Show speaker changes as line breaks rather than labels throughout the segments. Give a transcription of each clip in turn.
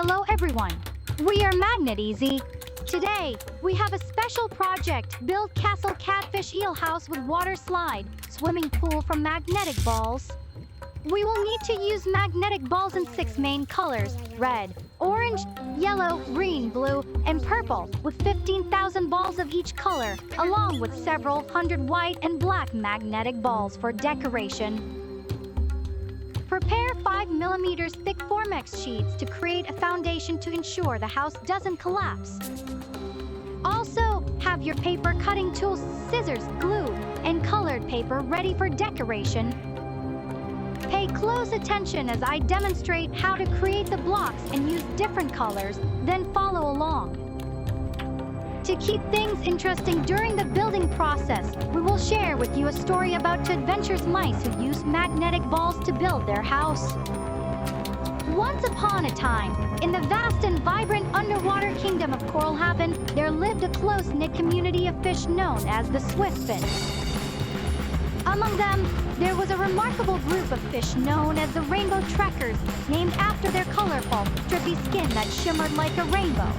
Hello everyone, we are Magnet Easy. Today, we have a special project, build castle catfish eel house with water slide, swimming pool from magnetic balls. We will need to use magnetic balls in 6 main colors, red, orange, yellow, green, blue, and purple, with 15,000 balls of each color, along with several hundred white and black magnetic balls for decoration. Prepare 5mm thick Formex sheets to create a foundation to ensure the house doesn't collapse. Also, have your paper cutting tools, scissors, glue, and colored paper ready for decoration. Pay close attention as I demonstrate how to create the blocks and use different colors, then follow along. To keep things interesting during the building process, we will share with you a story about two adventurous mice who used magnetic balls to build their house. Once upon a time, in the vast and vibrant underwater kingdom of Coralhaven, there lived a close-knit community of fish known as the Swiftfins. Among them, there was a remarkable group of fish known as the rainbow trekkers, named after their colorful, drippy skin that shimmered like a rainbow.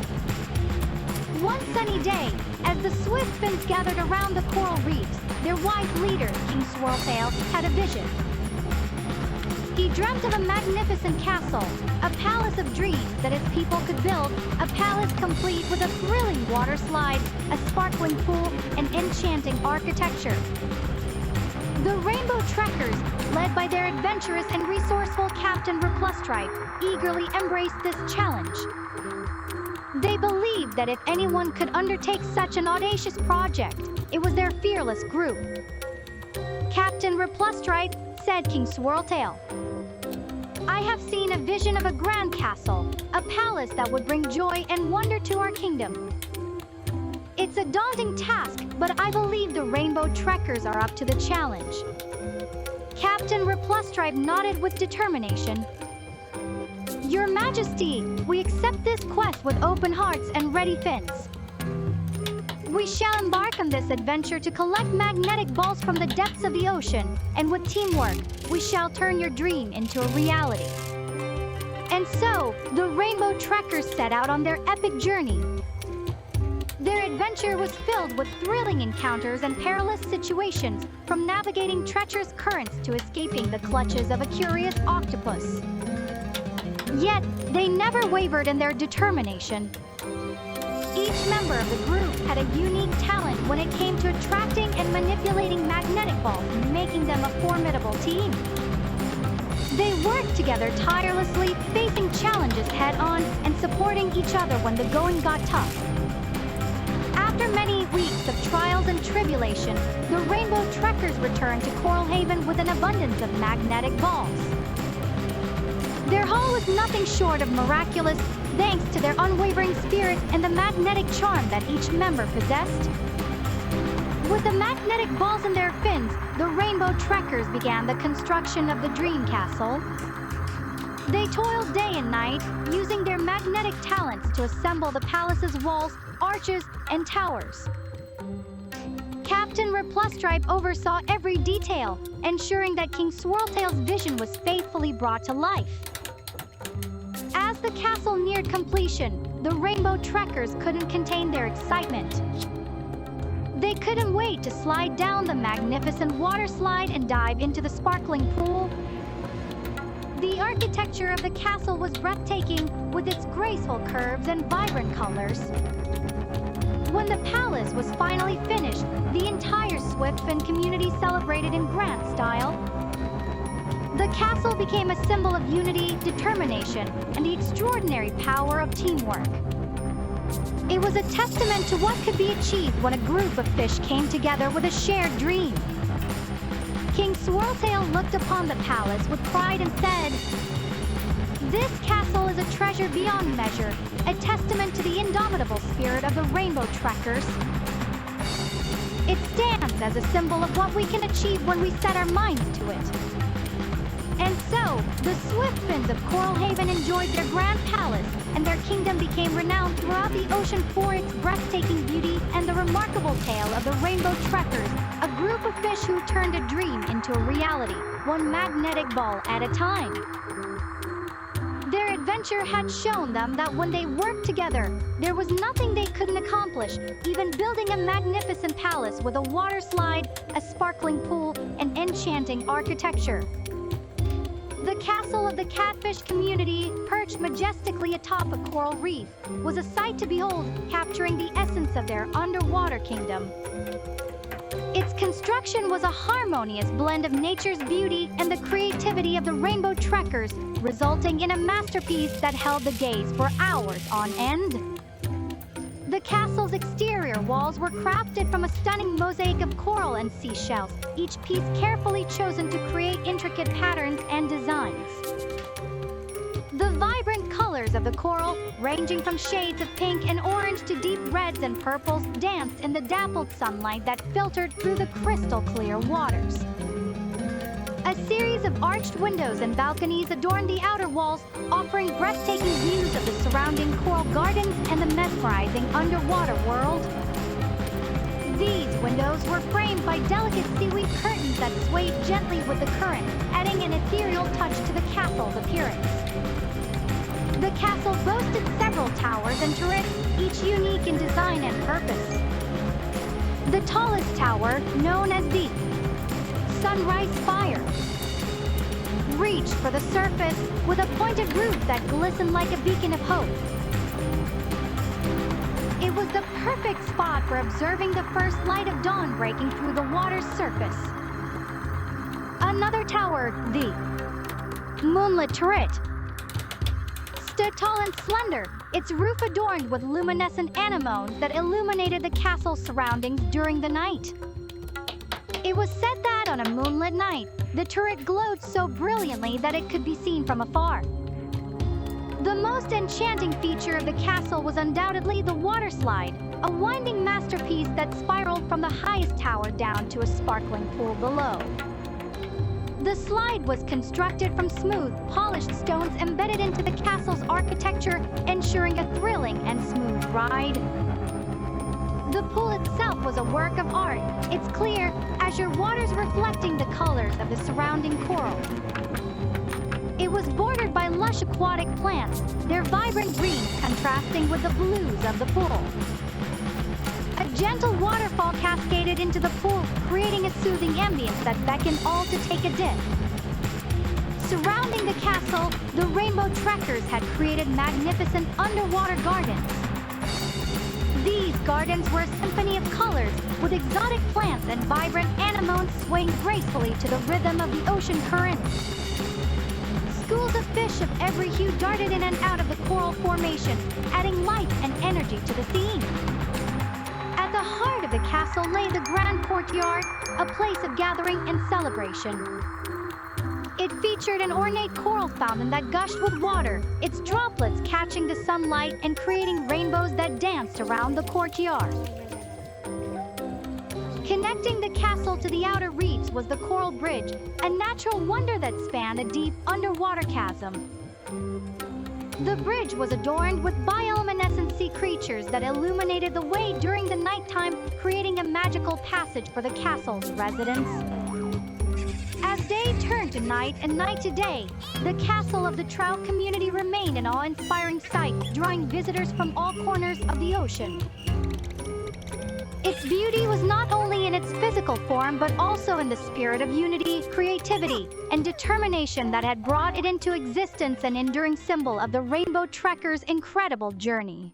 One sunny day, as the Swiftfins gathered around the coral reefs, their wise leader, King Swirltail, had a vision. He dreamt of a magnificent castle, a palace of dreams that his people could build, a palace complete with a thrilling water slide, a sparkling pool, and enchanting architecture. The Rainbow Trekkers, led by their adventurous and resourceful Captain Replustripe, eagerly embraced this challenge. They believed that if anyone could undertake such an audacious project, it was their fearless group. Captain Replustripe, said King Swirltail, I have seen a vision of a grand castle, a palace that would bring joy and wonder to our kingdom. It's a daunting task, but I believe the Rainbow Trekkers are up to the challenge. Captain Replustripe nodded with determination. Your Majesty, we accept this quest with open hearts and ready fins. We shall embark on this adventure to collect magnetic balls from the depths of the ocean, and with teamwork, we shall turn your dream into a reality. And so, the Rainbow Trekkers set out on their epic journey. Their adventure was filled with thrilling encounters and perilous situations, from navigating treacherous currents to escaping the clutches of a curious octopus. Yet, they never wavered in their determination. Each member of the group had a unique talent when it came to attracting and manipulating magnetic balls, making them a formidable team. They worked together tirelessly, facing challenges head-on and supporting each other when the going got tough. After many weeks of trials and tribulations, the Rainbow Trekkers returned to Coralhaven with an abundance of magnetic balls. Their haul was nothing short of miraculous, thanks to their unwavering spirit and the magnetic charm that each member possessed. With the magnetic balls in their fins, the Rainbow Trekkers began the construction of the Dream Castle. They toiled day and night, using their magnetic talents to assemble the palace's walls, arches, and towers. Captain Replustripe oversaw every detail, ensuring that King Swirltail's vision was faithfully brought to life. As the castle neared completion, the Rainbow Trekkers couldn't contain their excitement. They couldn't wait to slide down the magnificent water slide and dive into the sparkling pool. The architecture of the castle was breathtaking, with its graceful curves and vibrant colors. When the palace was finally finished, the entire Swiftfin community celebrated in grand style. The castle became a symbol of unity, determination, and the extraordinary power of teamwork. It was a testament to what could be achieved when a group of fish came together with a shared dream. King Swirltail looked upon the palace with pride and said, This castle is a treasure beyond measure, a testament to the indomitable spirit of the Rainbow Trekkers. It stands as a symbol of what we can achieve when we set our minds to it. And so, the Swiftfins of Coralhaven enjoyed their grand palace, and their kingdom became renowned throughout the ocean for its breathtaking beauty and the remarkable tale of the Rainbow Trekkers, a group of fish who turned a dream into a reality, one magnetic ball at a time. Their adventure had shown them that when they worked together, there was nothing they couldn't accomplish, even building a magnificent palace with a water slide, a sparkling pool, and enchanting architecture. The castle of the catfish community, perched majestically atop a coral reef, was a sight to behold, capturing the essence of their underwater kingdom. Its construction was a harmonious blend of nature's beauty and the creativity of the rainbow trekkers, resulting in a masterpiece that held the gaze for hours on end. The castle's exterior walls were crafted from a stunning mosaic of coral and seashells, each piece carefully chosen to create intricate patterns and designs. The vibrant colors of the coral, ranging from shades of pink and orange to deep reds and purples, danced in the dappled sunlight that filtered through the crystal-clear waters. A series of arched windows and balconies adorned the outer walls, offering breathtaking views of the surrounding coral gardens and the mesmerizing underwater world. These windows were framed by delicate seaweed curtains that swayed gently with the current, adding an ethereal touch to the castle's appearance. The castle boasted several towers and turrets, each unique in design and purpose. The tallest tower, known as the Sunrise Spire, reached for the surface with a pointed roof that glistened like a beacon of hope. It was the perfect spot for observing the first light of dawn breaking through the water's surface. Another tower, the Moonlit Turret, stood tall and slender, its roof adorned with luminescent anemones that illuminated the castle's surroundings during the night. It was said that on a moonlit night, the turret glowed so brilliantly that it could be seen from afar. The most enchanting feature of the castle was undoubtedly the water slide, a winding masterpiece that spiraled from the highest tower down to a sparkling pool below. The slide was constructed from smooth, polished stones embedded into the castle's architecture, ensuring a thrilling and smooth ride. The pool itself was a work of art, its clear, azure waters reflecting the colors of the surrounding coral. It was bordered by lush aquatic plants, their vibrant greens contrasting with the blues of the pool. A gentle waterfall cascaded into the pool, creating a soothing ambience that beckoned all to take a dip. Surrounding the castle, the rainbow trekkers had created magnificent underwater gardens. These gardens were a symphony of colors, with exotic plants and vibrant anemones swaying gracefully to the rhythm of the ocean currents. Schools of fish of every hue darted in and out of the coral formation, adding life and energy to the scene. At the heart of the castle lay the grand courtyard, a place of gathering and celebration. It featured an ornate coral fountain that gushed with water, its droplets catching the sunlight and creating rainbows that danced around the courtyard. Connecting the castle to the outer reefs was the Coral Bridge, a natural wonder that spanned a deep underwater chasm. The bridge was adorned with bioluminescent sea creatures that illuminated the way during the nighttime, creating a magical passage for the castle's residents. As day turned to night and night to day, the castle of the trout community remained an awe-inspiring sight, drawing visitors from all corners of the ocean. Its beauty was not only in its physical form but also in the spirit of unity, creativity, and determination that had brought it into existence, an enduring symbol of the rainbow trekkers' incredible journey.